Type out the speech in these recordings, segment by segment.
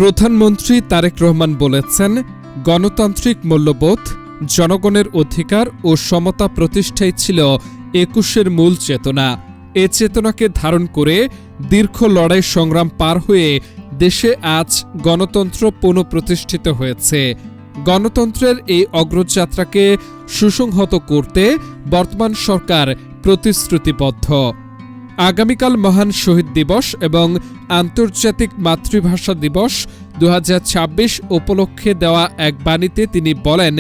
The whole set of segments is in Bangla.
প্রধানমন্ত্রী তারেক রহমান বলেছেন, গণতান্ত্রিক মূল্যবোধ, জনগণের অধিকার ও সমতা প্রতিষ্ঠাই ছিল ২১-এর মূল চেতনা। এ চেতনাকে ধারণ করে দীর্ঘ লড়াই সংগ্রাম পার হয়ে দেশে আজ গণতন্ত্র পুনঃপ্রতিষ্ঠিত হয়েছে। গণতন্ত্রের এই অগ্রযাত্রাকে সুসংহত করতে বর্তমান সরকার প্রতিশ্রুতিবদ্ধ। আগামীকাল মহান শহীদ দিবস এবং আন্তর্জাতিক মাতৃভাষা দিবস ২০২৬ উপলক্ষে দেওয়া এক বাণীতে তিনি বলেন,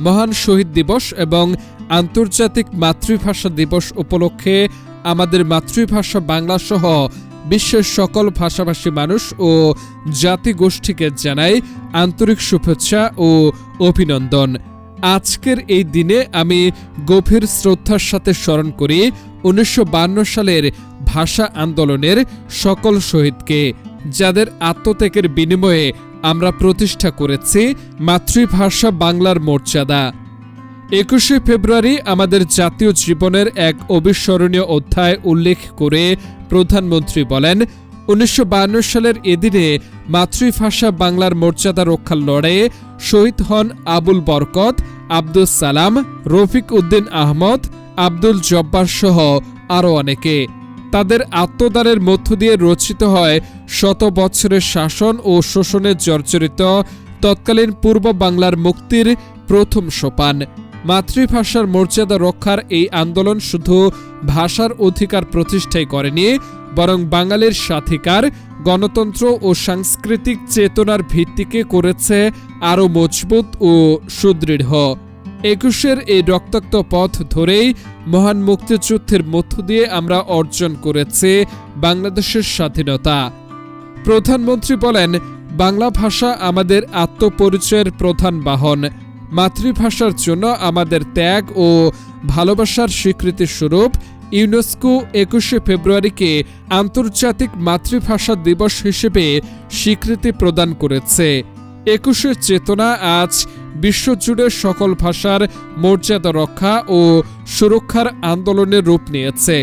মহান শহীদ দিবস এবং আন্তর্জাতিক মাতৃভাষা দিবস উপলক্ষে আমাদের মাতৃভাষা বাংলা সহ বিশ্বের সকল ভাষাভাষী মানুষ ও জাতিগোষ্ঠীকে জানাই আন্তরিক শুভেচ্ছা ও অভিনন্দন। আজকের এই দিনে আমি গভীর শ্রদ্ধার সাথে স্মরণ করি ১৯৫২ সালের ভাষা আন্দোলনের সকল শহীদকে, যাদের আত্মত্যাগের বিনিময়ে আমরা প্রতিষ্ঠা করেছি মাতৃভাষা বাংলার মর্যাদা। ২১শে ফেব্রুয়ারি আমাদের জাতীয় জীবনের এক অবিস্মরণীয় অধ্যায় উল্লেখ করে প্রধানমন্ত্রী বলেন, ১৯৫২ সালের এদিনে মাতৃভাষা বাংলার মর্যাদা রক্ষার লড়াইয়ে শহীদ হন আবুল বরকত, আব্দুল সালাম, রফিক উদ্দিন আহমদ, আব্দুল জব্বার সহ আরও অনেকে। তাদের আত্মদানের মধ্য দিয়ে রচিত হয় শত বছরের শাসন ও শোষণে জর্জরিত তৎকালীন পূর্ব বাংলার মুক্তির প্রথম সোপান। মাতৃভাষার মর্যাদা রক্ষার এই আন্দোলন শুধু ভাষার অধিকার প্রতিষ্ঠাই করেনি, বরং বাঙালির স্বাধিকার, গণতন্ত্র ও সাংস্কৃতিক চেতনার ভিত্তিকে করেছে আরও মজবুত ও সুদৃঢ়। ২১-এর এই রক্তাক্ত পথ ধরেই মহান মুক্তিযুদ্ধের মধ্য দিয়ে আমরা অর্জন করেছি বাংলাদেশের স্বাধীনতা। প্রধানমন্ত্রী বলেন, বাংলা ভাষা আমাদের আত্মপরিচয়ের প্রধান বাহন। মাতৃভাষার জন্য আমাদের ত্যাগ ও ভালোবাসার স্বীকৃতি স্বরূপ ইউনেস্কো ২১শে ফেব্রুয়ারিকে আন্তর্জাতিক মাতৃভাষা দিবস হিসেবে স্বীকৃতি প্রদান করেছে। ২১শে চেতনা আজ বিশ্বজুড়ে সকল ভাষার মর্যাদা রক্ষা ও সুরক্ষার আন্দোলনের রূপ নিয়েছে।